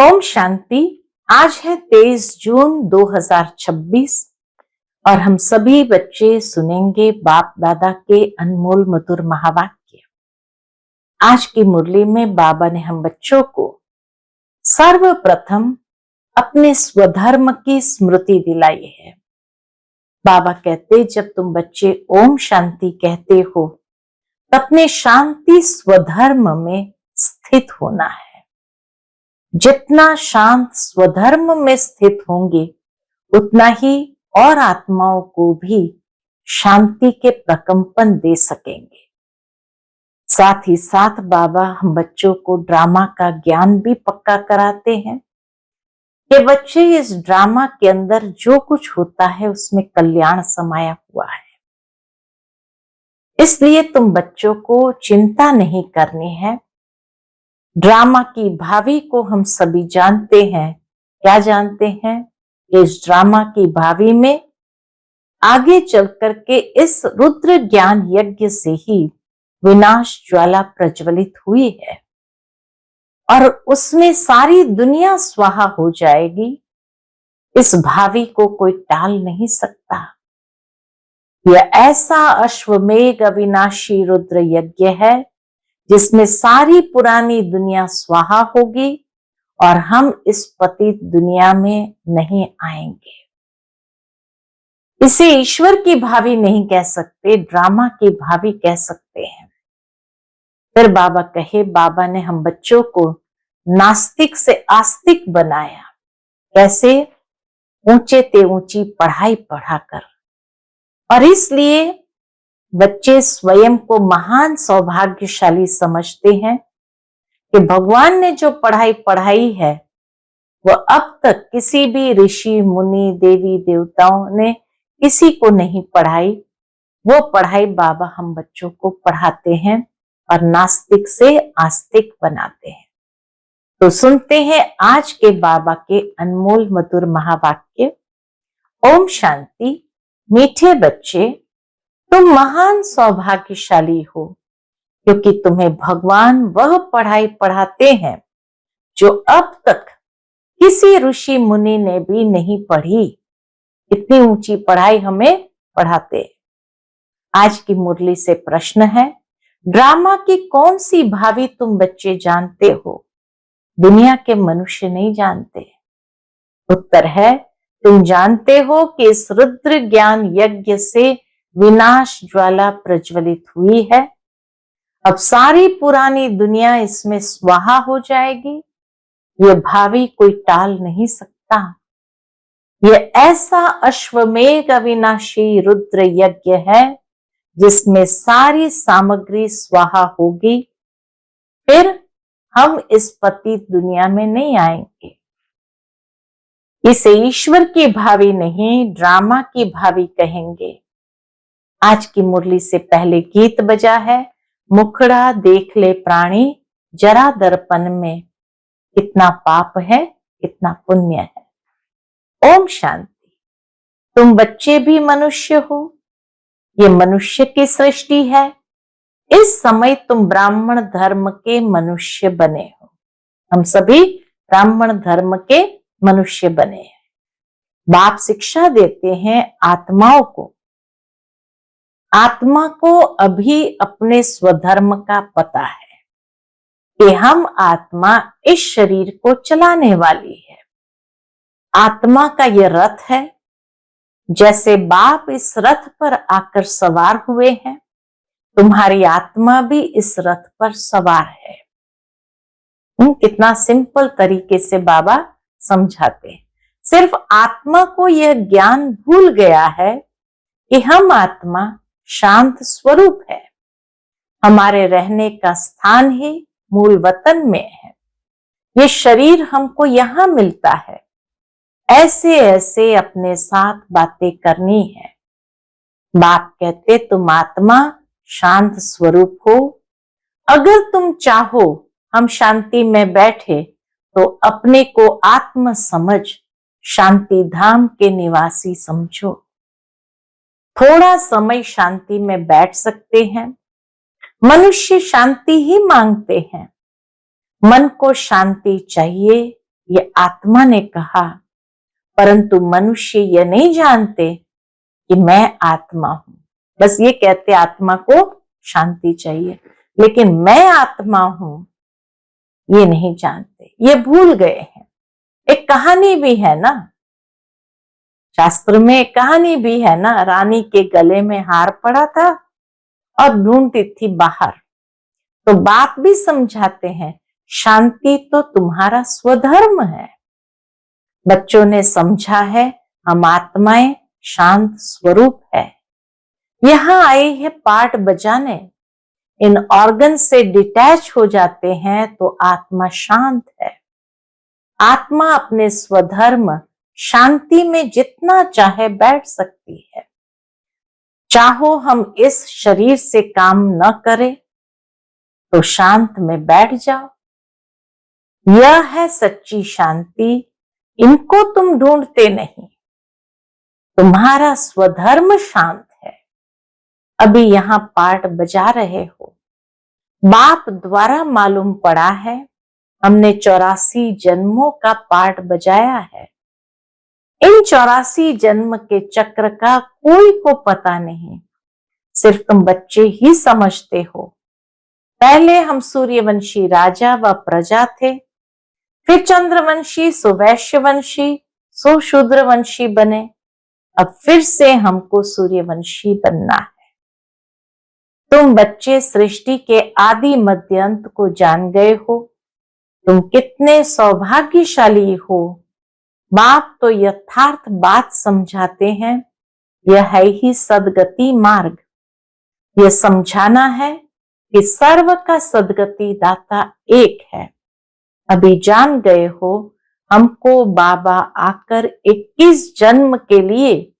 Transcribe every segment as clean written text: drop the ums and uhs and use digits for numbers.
ओम शांति। आज है 23 जून 2026 और हम सभी बच्चे सुनेंगे बाप दादा के अनमोल मधुर महावाक्य। आज की मुरली में बाबा ने हम बच्चों को सर्वप्रथम अपने स्वधर्म की स्मृति दिलाई है। बाबा कहते, जब तुम बच्चे ओम शांति कहते हो तो अपने शांति स्वधर्म में स्थित होना है। जितना शांत स्वधर्म में स्थित होंगे उतना ही और आत्माओं को भी शांति के प्रकंपन दे सकेंगे। साथ ही साथ बाबा हम बच्चों को ड्रामा का ज्ञान भी पक्का कराते हैं कि बच्चे इस ड्रामा के अंदर जो कुछ होता है उसमें कल्याण समाया हुआ है। इसलिए तुम बच्चों को चिंता नहीं करनी है। ड्रामा की भावी को हम सभी जानते हैं। क्या जानते हैं? इस ड्रामा की भावी में आगे चल करके इस रुद्र ज्ञान यज्ञ से ही विनाश ज्वाला प्रज्वलित हुई है और उसमें सारी दुनिया स्वाहा हो जाएगी। इस भावी को कोई टाल नहीं सकता। यह ऐसा अश्वमेघ अविनाशी रुद्र यज्ञ है जिसमें सारी पुरानी दुनिया स्वाहा होगी और हम इस पतित दुनिया में नहीं आएंगे। इसे ईश्वर की भावी नहीं कह सकते, ड्रामा की भावी कह सकते हैं। फिर बाबा कहे, बाबा ने हम बच्चों को नास्तिक से आस्तिक बनाया। कैसे? ऊंचे ते ऊंची पढ़ाई पढ़ाकर। और इसलिए बच्चे स्वयं को महान सौभाग्यशाली समझते हैं कि भगवान ने जो पढ़ाई पढ़ाई है वह अब तक किसी भी ऋषि मुनि देवी देवताओं ने किसी को नहीं पढ़ाई। वो पढ़ाई बाबा हम बच्चों को पढ़ाते हैं और नास्तिक से आस्तिक बनाते हैं। तो सुनते हैं आज के बाबा के अनमोल मधुर महावाक्य। ओम शांति। मीठे बच्चे, तुम महान सौभाग्यशाली हो क्योंकि तुम्हें भगवान वह पढ़ाई पढ़ाते हैं जो अब तक किसी ऋषि मुनि ने भी नहीं पढ़ी। इतनी ऊंची पढ़ाई हमें पढ़ाते हैं। आज की मुरली से प्रश्न है, ड्रामा की कौन सी भावी तुम बच्चे जानते हो? दुनिया के मनुष्य नहीं जानते। उत्तर है, तुम जानते हो कि इस रुद्र ज्ञान यज्ञ से विनाश ज्वाला प्रज्वलित हुई है। अब सारी पुरानी दुनिया इसमें स्वाहा हो जाएगी। यह भावी कोई टाल नहीं सकता। यह ऐसा अश्वमेघ अविनाशी रुद्र यज्ञ है जिसमें सारी सामग्री स्वाहा होगी। फिर हम इस पतित दुनिया में नहीं आएंगे। इसे ईश्वर की भावी नहीं, ड्रामा की भावी कहेंगे। आज की मुरली से पहले गीत बजा है, मुखड़ा देख ले प्राणी जरा दर्पण में, कितना पाप है कितना पुण्य है। ओम शांति। तुम बच्चे भी मनुष्य हो। ये मनुष्य की सृष्टि है। इस समय तुम ब्राह्मण धर्म के मनुष्य बने हो। हम सभी ब्राह्मण धर्म के मनुष्य बने हैं। बाप शिक्षा देते हैं आत्माओं को। आत्मा को अभी अपने स्वधर्म का पता है कि हम आत्मा इस शरीर को चलाने वाली है। आत्मा का यह रथ है। जैसे बाप इस रथ पर आकर सवार हुए हैं, तुम्हारी आत्मा भी इस रथ पर सवार है। कितना सिंपल तरीके से बाबा समझाते हैं। सिर्फ आत्मा को यह ज्ञान भूल गया है कि हम आत्मा शांत स्वरूप है। हमारे रहने का स्थान ही मूल वतन में है। ये शरीर हमको यहां मिलता है। ऐसे ऐसे अपने साथ बातें करनी है। बाप कहते, तुम आत्मा शांत स्वरूप हो। अगर तुम चाहो हम शांति में बैठे तो अपने को आत्म समझ शांति धाम के निवासी समझो। थोड़ा समय शांति में बैठ सकते हैं। मनुष्य शांति ही मांगते हैं। मन को शांति चाहिए, ये आत्मा ने कहा, परंतु मनुष्य ये नहीं जानते कि मैं आत्मा हूं। बस ये कहते आत्मा को शांति चाहिए, लेकिन मैं आत्मा हूं ये नहीं जानते, ये भूल गए हैं। एक कहानी भी है ना, शास्त्र में एक कहानी भी है ना, रानी के गले में हार पड़ा था और ढूंढती थी बाहर। तो बाप भी समझाते हैं, शांति तो तुम्हारा स्वधर्म है। बच्चों ने समझा है, हम आत्माएं शांत स्वरूप है। यहां आई है पार्ट बजाने, इन ऑर्गन से डिटैच हो जाते हैं तो आत्मा शांत है। आत्मा अपने स्वधर्म शांति में जितना चाहे बैठ सकती है। चाहो हम इस शरीर से काम न करें तो शांत में बैठ जाओ। यह है सच्ची शांति, इनको तुम ढूंढते नहीं, तुम्हारा स्वधर्म शांत है। अभी यहां पार्ट बजा रहे हो, बाप द्वारा मालूम पड़ा है, हमने 84 जन्मों का पार्ट बजाया है। इन 84 जन्म के चक्र का कोई को पता नहीं, सिर्फ तुम बच्चे ही समझते हो। पहले हम सूर्यवंशी राजा व प्रजा थे, फिर चंद्रवंशी, सुवैश्यवंशी, सुशूद्रवंशी बने। अब फिर से हमको सूर्यवंशी बनना है। तुम बच्चे सृष्टि के आदि मध्य अंत को जान गए हो। तुम कितने सौभाग्यशाली हो। बाप तो यथार्थ बात समझाते हैं, यह है ही सदगति मार्ग। यह समझाना है कि सर्व का सदगति दाता एक है। अभी जान गए हो, हमको बाबा आकर 21 जन्म के लिए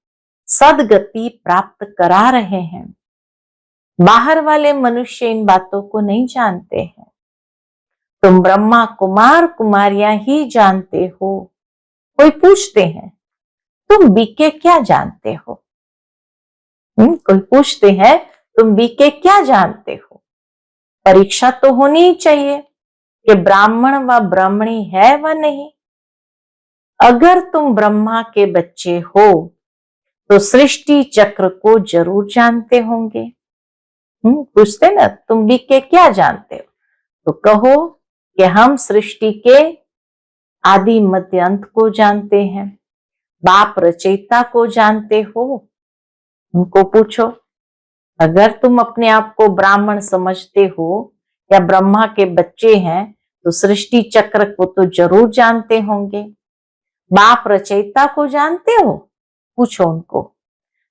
सदगति प्राप्त करा रहे हैं। बाहर वाले मनुष्य इन बातों को नहीं जानते हैं। तुम ब्रह्मा कुमार कुमारियां ही जानते हो। कोई पूछते हैं, तुम बीके क्या जानते हो? कोई पूछते हैं, तुम बीके क्या जानते हो? परीक्षा तो होनी ही चाहिए कि ब्राह्मण व ब्राह्मणी है व नहीं। अगर तुम ब्रह्मा के बच्चे हो तो सृष्टि चक्र को जरूर जानते होंगे। पूछते ना, तुम बीके क्या जानते हो? तो कहो कि हम सृष्टि के आदि मध्य अंत को जानते हैं, बाप रचयिता को जानते हो। उनको पूछो, अगर तुम अपने आप को ब्राह्मण समझते हो या ब्रह्मा के बच्चे हैं तो सृष्टि चक्र को तो जरूर जानते होंगे। बाप रचयिता को जानते हो? पूछो उनको।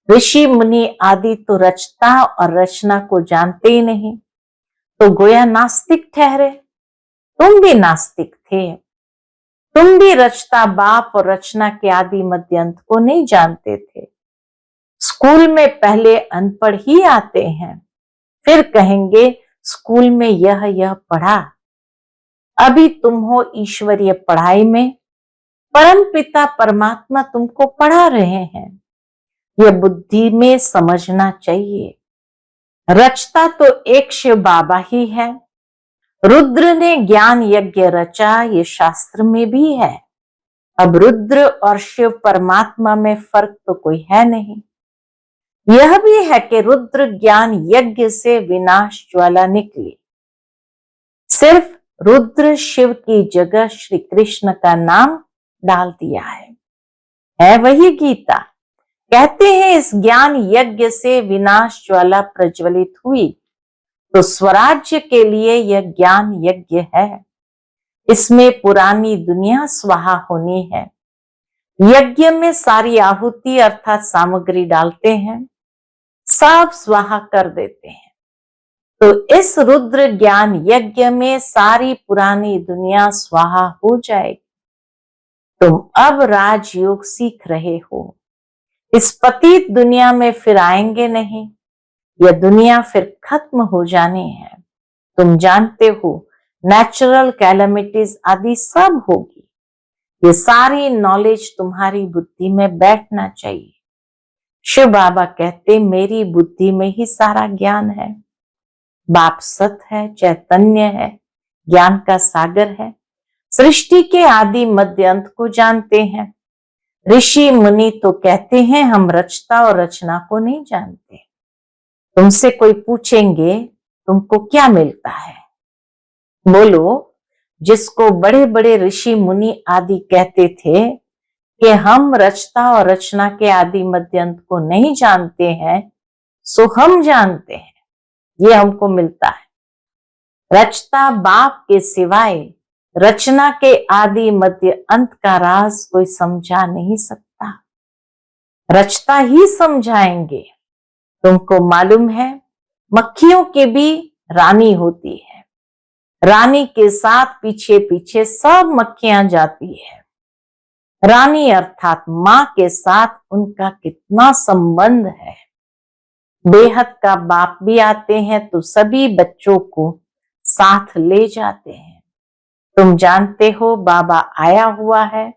ऋषि मुनि आदि तो रचता और रचना को जानते ही नहीं, तो गोया नास्तिक ठहरे। तुम भी नास्तिक थे, तुम भी रचता बाप और रचना के आदि मध्य अंत को नहीं जानते थे। स्कूल में पहले अनपढ़ ही आते हैं, फिर कहेंगे स्कूल में यह पढ़ा। अभी तुम हो ईश्वरीय पढ़ाई में, परम पिता परमात्मा तुमको पढ़ा रहे हैं। यह बुद्धि में समझना चाहिए। रचता तो एक शिव बाबा ही है। रुद्र ने ज्ञान यज्ञ रचा, ये शास्त्र में भी है। अब रुद्र और शिव परमात्मा में फर्क तो कोई है नहीं। यह भी है कि रुद्र ज्ञान यज्ञ से विनाश ज्वाला निकली। सिर्फ रुद्र शिव की जगह श्री कृष्ण का नाम डाल दिया है वही गीता। कहते हैं इस ज्ञान यज्ञ से विनाश ज्वाला प्रज्वलित हुई, तो स्वराज्य के लिए यह ज्ञान यज्ञ है। इसमें पुरानी दुनिया स्वाहा होनी है। यज्ञ में सारी आहुति अर्थात सामग्री डालते हैं, सब स्वाहा कर देते हैं। तो इस रुद्र ज्ञान यज्ञ में सारी पुरानी दुनिया स्वाहा हो जाएगी। तुम अब राजयोग सीख रहे हो। इस पतित दुनिया में फिर आएंगे नहीं, यह दुनिया फिर खत्म हो जानी है। तुम जानते हो नेचुरल कैलेमिटीज आदि सब होगी। ये सारी नॉलेज तुम्हारी बुद्धि में बैठना चाहिए। शिव बाबा कहते मेरी बुद्धि में ही सारा ज्ञान है। बाप सत है, चैतन्य है, ज्ञान का सागर है। सृष्टि के आदि मध्य अंत को जानते हैं। ऋषि मुनि तो कहते हैं हम रचता और रचना को नहीं जानते। तुमसे कोई पूछेंगे तुमको क्या मिलता है, बोलो जिसको बड़े बड़े ऋषि मुनि आदि कहते थे कि हम रचता और रचना के आदि मध्य अंत को नहीं जानते हैं, सो हम जानते हैं, ये हमको मिलता है। रचता बाप के सिवाय रचना के आदि मध्य अंत का राज कोई समझा नहीं सकता, रचता ही समझाएंगे। तुमको मालूम है मक्खियों की भी रानी होती है, रानी के साथ पीछे पीछे सब मक्खियां जाती है। रानी अर्थात माँ के साथ उनका कितना संबंध है। बेहद का बाप भी आते हैं तो सभी बच्चों को साथ ले जाते हैं। तुम जानते हो बाबा आया हुआ है,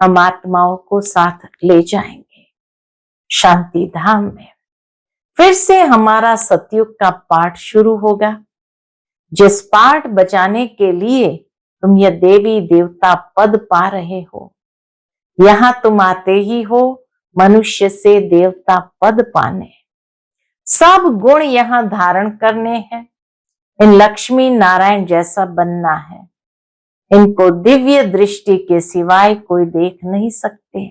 हम आत्माओं को साथ ले जाएंगे शांति धाम में। फिर से हमारा सतयुग का पाठ शुरू होगा। जिस पाठ बजाने के लिए तुम यह देवी देवता पद पा रहे हो, यहां तुम आते ही हो मनुष्य से देवता पद पाने। सब गुण यहां धारण करने हैं। इन लक्ष्मी नारायण जैसा बनना है। इनको दिव्य दृष्टि के सिवाय कोई देख नहीं सकते।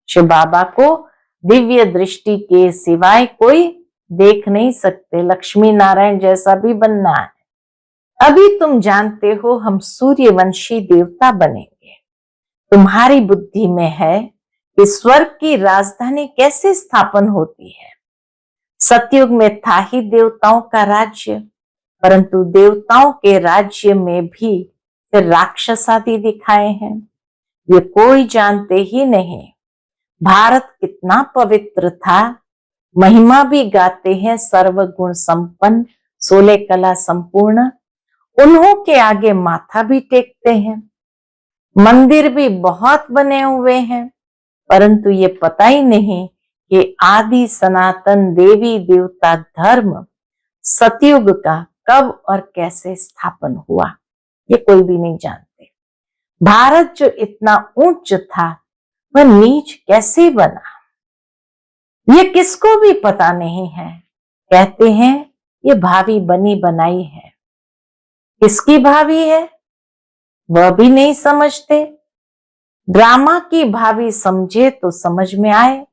शिव बाबा को दिव्य दृष्टि के सिवाय कोई देख नहीं सकते। लक्ष्मी नारायण जैसा भी बनना है। अभी तुम जानते हो हम सूर्यवंशी देवता बनेंगे। तुम्हारी बुद्धि में है कि स्वर्ग की राजधानी कैसे स्थापन होती है। सतयुग में था ही देवताओं का राज्य, परंतु देवताओं के राज्य में भी फिर राक्षस आदि दिखाए हैं। ये कोई जानते ही नहीं। भारत कितना पवित्र था, महिमा भी गाते हैं सर्वगुण संपन्न 16 कला संपूर्ण। उन्हों के आगे माथा भी टेकते हैं। मंदिर भी बहुत बने हुए हैं, परंतु ये पता ही नहीं कि आदि सनातन देवी देवता धर्म सतयुग का कब और कैसे स्थापन हुआ, ये कोई भी नहीं जानते। भारत जो इतना उच्च था वह नीच कैसे बना, ये किसको भी पता नहीं है। कहते हैं ये भावी बनी बनाई है। किसकी भावी है वह भी नहीं समझते। ड्रामा की भावी समझे तो समझ में आए।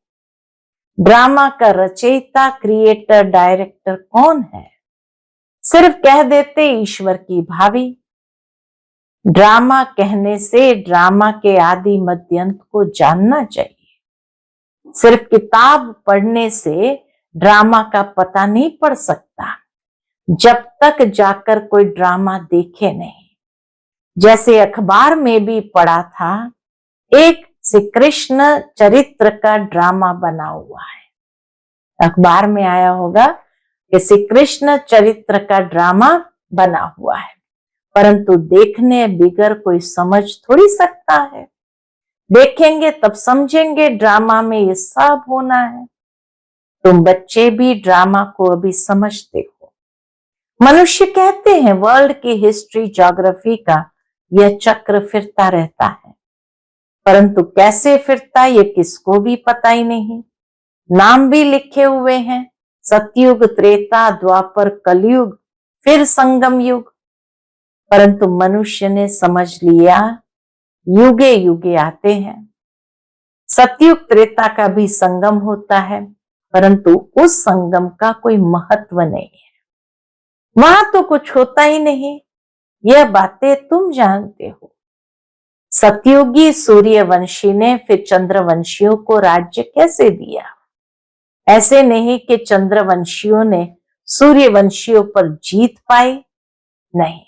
ड्रामा का रचयिता क्रिएटर डायरेक्टर कौन है? सिर्फ कह देते ईश्वर की भावी। ड्रामा कहने से ड्रामा के आदि मध्यंत को जानना चाहिए। सिर्फ किताब पढ़ने से ड्रामा का पता नहीं पड़ सकता जब तक जाकर कोई ड्रामा देखे नहीं। जैसे अखबार में भी पढ़ा था, एक श्री कृष्ण चरित्र का ड्रामा बना हुआ है। अखबार में आया होगा कि श्री कृष्ण चरित्र का ड्रामा बना हुआ है, परंतु देखने बिगर कोई समझ थोड़ी सकता है। देखेंगे तब समझेंगे ड्रामा में ये सब होना है। तुम बच्चे भी ड्रामा को अभी समझते हो। मनुष्य कहते हैं वर्ल्ड की हिस्ट्री ज्योग्राफी का यह चक्र फिरता रहता है, परंतु कैसे फिरता ये किसको भी पता ही नहीं। नाम भी लिखे हुए हैं, सतयुग, त्रेता, द्वापर, कलयुग, फिर संगम युग, परंतु मनुष्य ने समझ लिया युगे युगे आते हैं। सतयुग त्रेता का भी संगम होता है, परंतु उस संगम का कोई महत्व नहीं है। वहां तो कुछ होता ही नहीं। यह बातें तुम जानते हो। सतयुगी सूर्यवंशी ने फिर चंद्रवंशियों को राज्य कैसे दिया? ऐसे नहीं कि चंद्रवंशियों ने सूर्यवंशियों पर जीत पाई, नहीं।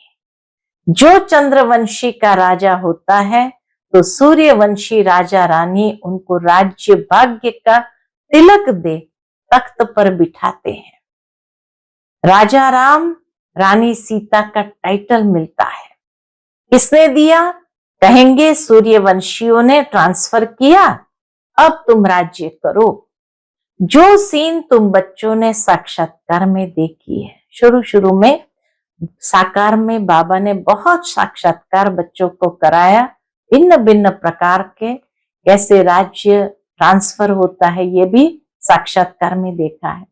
जो चंद्रवंशी का राजा होता है तो सूर्यवंशी राजा रानी उनको राज्य भाग्य का तिलक दे तख्त पर बिठाते हैं। राजा राम, रानी सीता का टाइटल मिलता है। किसने दिया? कहेंगे सूर्यवंशियों ने ट्रांसफर किया, अब तुम राज्य करो। जो सीन तुम बच्चों ने साक्षात्कार में देखी है, शुरू शुरू में साकार में बाबा ने बहुत साक्षात्कार बच्चों को कराया, भिन्न भिन्न प्रकार के कैसे राज्य ट्रांसफर होता है, ये भी साक्षात्कार में देखा है।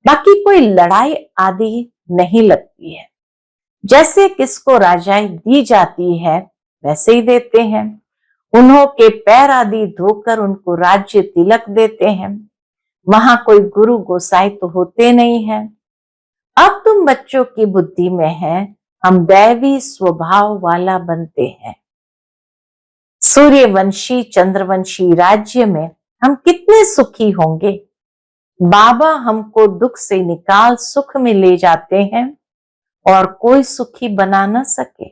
बाकी कोई लड़ाई आदि नहीं लगती है। जैसे किसको राजाई दी जाती है वैसे ही देते हैं। उन्हों के पैर आदि धोकर उनको राज्य तिलक देते हैं। वहां कोई गुरु गोसाई तो होते नहीं है। अब तुम बच्चों की बुद्धि में है, हम दैवी स्वभाव वाला बनते हैं। सूर्यवंशी चंद्रवंशी राज्य में हम कितने सुखी होंगे। बाबा हमको दुख से निकाल सुख में ले जाते हैं और कोई सुखी बना न सके।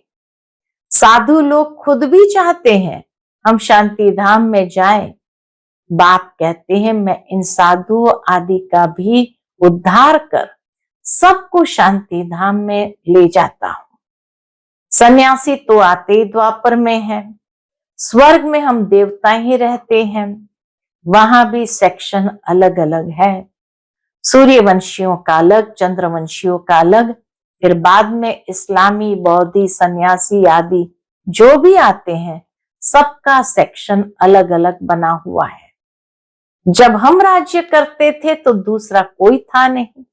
साधु लोग खुद भी चाहते हैं हम शांति धाम में जाएं। बाप कहते हैं मैं इन साधुओं आदि का भी उद्धार कर सबको शांति धाम में ले जाता हूं। सन्यासी तो आते द्वापर में है। स्वर्ग में हम देवता ही रहते हैं, वहां भी सेक्शन अलग अलग है। सूर्यवंशियों का अलग, चंद्रवंशियों का अलग, फिर बाद में इस्लामी बौद्धि सन्यासी आदि जो भी आते हैं सबका सेक्शन अलग अलग बना हुआ है। जब हम राज्य करते थे तो दूसरा कोई था नहीं।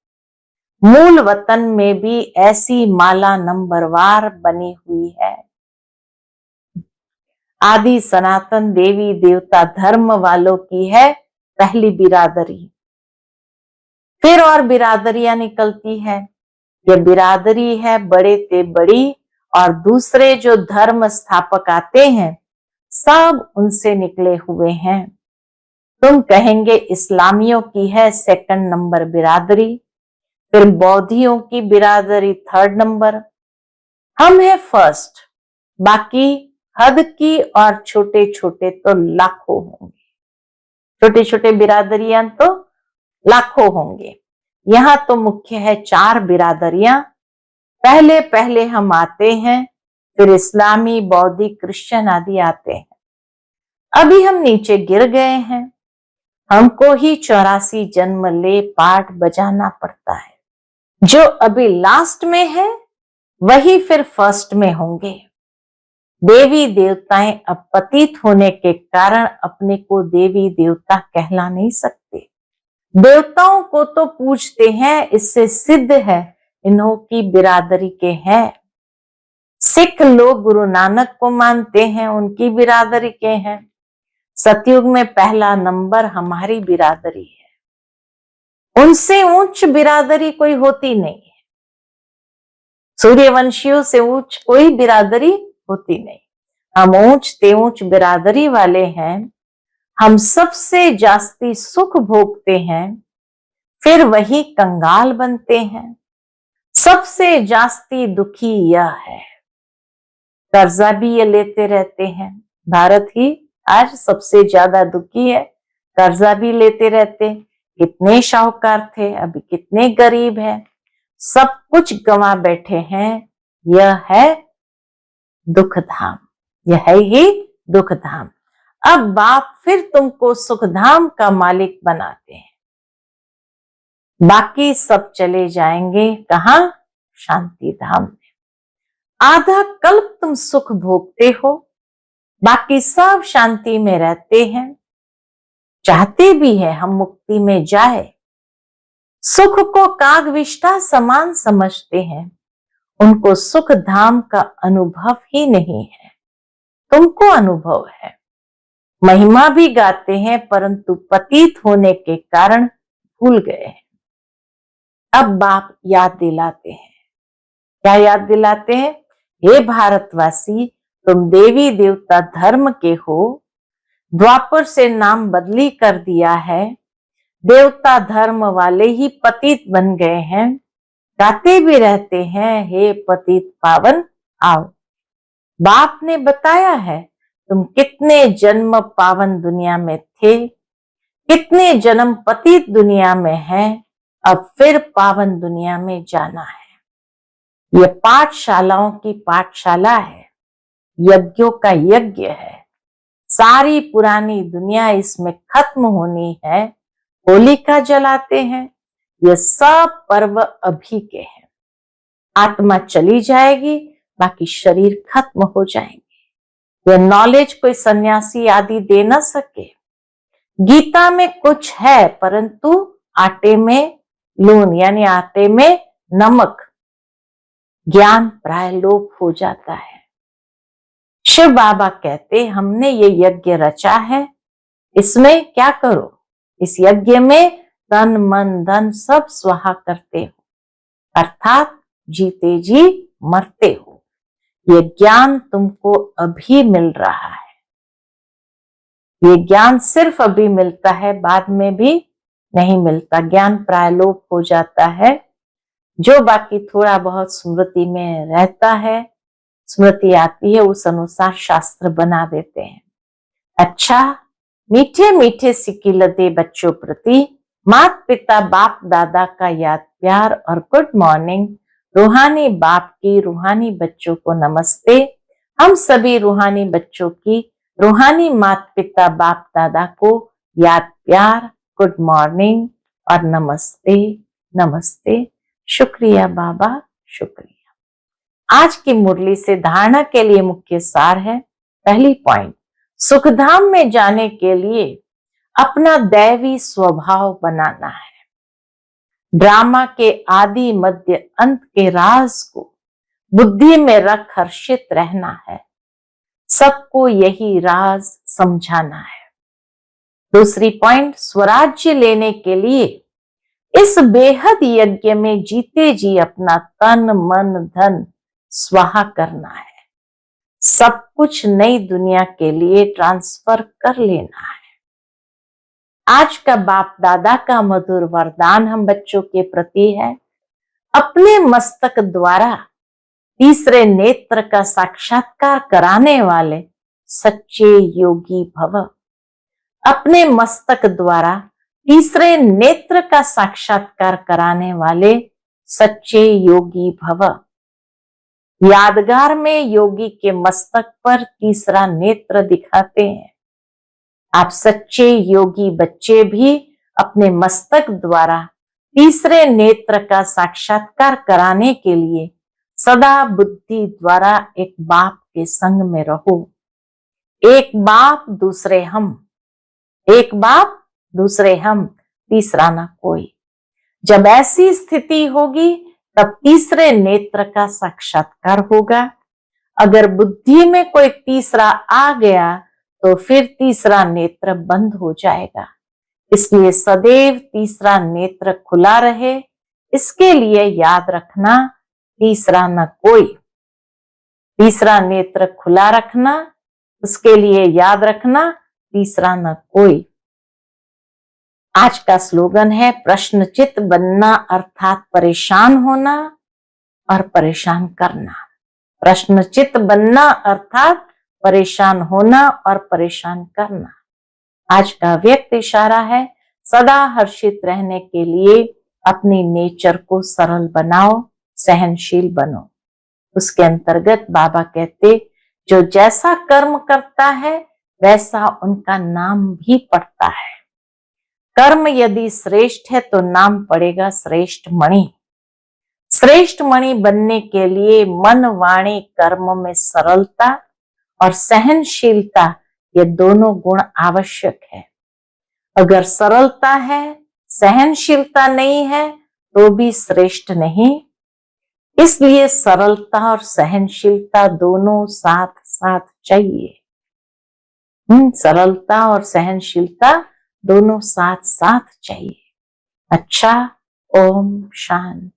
मूल वतन में भी ऐसी माला नंबरवार बनी हुई है। आदि सनातन देवी देवता धर्म वालों की है पहली बिरादरी, फिर और बिरादरियां निकलती है। ये बिरादरी है बड़े ते बड़ी, और दूसरे जो धर्म स्थापक आते हैं सब उनसे निकले हुए हैं। तुम कहेंगे इस्लामियों की है सेकंड नंबर बिरादरी, फिर बौद्धियों की बिरादरी थर्ड नंबर, हम है फर्स्ट। बाकी हद की और छोटे छोटे तो लाखों होंगे, छोटे छोटे बिरादरियां तो लाखों होंगे। यहाँ तो मुख्य है 4 बिरादरियां। पहले पहले हम आते हैं, फिर इस्लामी बौद्धि क्रिश्चियन आदि आते हैं। अभी हम नीचे गिर गए हैं, हमको ही 84 जन्म ले पाठ बजाना पड़ता है। जो अभी लास्ट में है वही फिर फर्स्ट में होंगे। देवी देवताएं अब पतित होने के कारण अपने को देवी देवता कहला नहीं सकते। देवताओं को तो पूजते हैं, इससे सिद्ध है इन्हों की बिरादरी के हैं। सिख लोग गुरु नानक को मानते हैं, उनकी बिरादरी के हैं। सतयुग में पहला नंबर हमारी बिरादरी है, उनसे ऊंच बिरादरी कोई होती नहीं है। सूर्यवंशियों से ऊंच कोई बिरादरी होती नहीं। हम ऊंच ते ऊंच बिरादरी वाले हैं। हम सबसे जास्ती सुख भोगते हैं, फिर वही कंगाल बनते हैं। सबसे जास्ती दुखी यह है, कर्जा भी ये लेते रहते हैं। भारत ही आज सबसे ज्यादा दुखी है, कर्जा भी लेते रहते। कितने शाहूकार थे, अभी कितने गरीब हैं, सब कुछ गंवा बैठे हैं। यह है दुख धाम, यह है ही दुख धाम। अब बाप फिर तुमको सुख धाम का मालिक बनाते हैं। बाकी सब चले जाएंगे कहां? शांति धाम में। आधा कल्प तुम सुख भोगते हो, बाकी सब शांति में रहते हैं। चाहते भी है हम मुक्ति में जाए, सुख को कागविष्ठा समान समझते हैं। उनको सुख धाम का अनुभव ही नहीं है, तुमको अनुभव है। महिमा भी गाते हैं परंतु पतित होने के कारण भूल गए हैं। अब बाप याद दिलाते हैं। क्या याद दिलाते हैं? हे भारतवासी, तुम देवी देवता धर्म के हो, द्वापर से नाम बदली कर दिया है। देवता धर्म वाले ही पतित बन गए हैं। गाते भी रहते हैं, हे पतित पावन आओ। बाप ने बताया है तुम कितने जन्म पावन दुनिया में थे, कितने जन्म पतित दुनिया में है, अब फिर पावन दुनिया में जाना है। यह पाठशालाओं की पाठशाला है, यज्ञों का यज्ञ है। सारी पुरानी दुनिया इसमें खत्म होनी है। होलिका जलाते हैं, ये सब पर्व अभी के हैं। आत्मा चली जाएगी, बाकी शरीर खत्म हो जाएंगे। यह नॉलेज कोई सन्यासी आदि दे न सके। गीता में कुछ है, परंतु आटे में लून यानी आटे में नमक, ज्ञान प्राय लोप हो जाता है। शिव बाबा कहते हमने ये यज्ञ रचा है, इसमें क्या करो, इस यज्ञ में तन मन धन सब स्वाहा करते हो, अर्थात जीते जी मरते हो। ये ज्ञान तुमको अभी मिल रहा है। ये ज्ञान सिर्फ अभी मिलता है, बाद में भी नहीं मिलता। ज्ञान प्रायलोप हो जाता है। जो बाकी थोड़ा बहुत स्मृति में रहता है, स्मृति आती है, उस अनुसार शास्त्र बना देते हैं। अच्छा, मीठे मीठे सिकिलते बच्चों प्रति माता पिता बाप दादा का याद प्यार और गुड मॉर्निंग। रूहानी बाप की रूहानी बच्चों को नमस्ते। हम सभी रूहानी बच्चों की रूहानी माता पिता बाप दादा को याद प्यार, गुड मॉर्निंग और नमस्ते नमस्ते। शुक्रिया बाबा, शुक्रिया। आज की मुरली से धारणा के लिए मुख्य सार है। पहली पॉइंट, सुखधाम में जाने के लिए अपना दैवी स्वभाव बनाना है। ड्रामा के आदि मध्य अंत के राज को बुद्धि में रख हर्षित रहना है। सबको यही राज समझाना है। दूसरी पॉइंट, स्वराज्य लेने के लिए इस बेहद यज्ञ में जीते जी अपना तन मन धन स्वाहा करना है। सब कुछ नई दुनिया के लिए ट्रांसफर कर लेना है। आज का बाप दादा का मधुर वरदान हम बच्चों के प्रति है, अपने मस्तक द्वारा तीसरे नेत्र का साक्षात्कार कराने वाले सच्चे योगी भव। अपने मस्तक द्वारा तीसरे नेत्र का साक्षात्कार कराने वाले सच्चे योगी भव। यादगार में योगी के मस्तक पर तीसरा नेत्र दिखाते हैं। आप सच्चे योगी बच्चे भी अपने मस्तक द्वारा तीसरे नेत्र का साक्षात्कार कराने के लिए सदा बुद्धि द्वारा एक बाप के संग में रहो। एक बाप दूसरे हम, एक बाप दूसरे हम, तीसरा ना कोई। जब ऐसी स्थिति होगी तब तीसरे नेत्र का साक्षात्कार होगा। अगर बुद्धि में कोई तीसरा आ गया तो फिर तीसरा नेत्र बंद हो जाएगा। इसलिए सदैव तीसरा नेत्र खुला रहे, इसके लिए याद रखना तीसरा न कोई। तीसरा नेत्र खुला रखना, उसके लिए याद रखना तीसरा न कोई। आज का स्लोगन है प्रश्नचित बनना अर्थात परेशान होना और परेशान करना। प्रश्नचित बनना अर्थात परेशान होना और परेशान करना। आज का व्यक्त इशारा है सदा हर्षित रहने के लिए अपनी नेचर को सरल बनाओ, सहनशील बनो। उसके अंतर्गत बाबा कहते जो जैसा कर्म करता है वैसा उनका नाम भी पड़ता है। कर्म यदि श्रेष्ठ है तो नाम पड़ेगा श्रेष्ठ मणि। श्रेष्ठ मणि बनने के लिए मन वाणी कर्म में सरलता और सहनशीलता, ये दोनों गुण आवश्यक है। अगर सरलता है, सहनशीलता नहीं है तो भी श्रेष्ठ नहीं। इसलिए सरलता और सहनशीलता दोनों साथ साथ चाहिए। सरलता और सहनशीलता दोनों साथ साथ चाहिए। अच्छा, ओम शांति।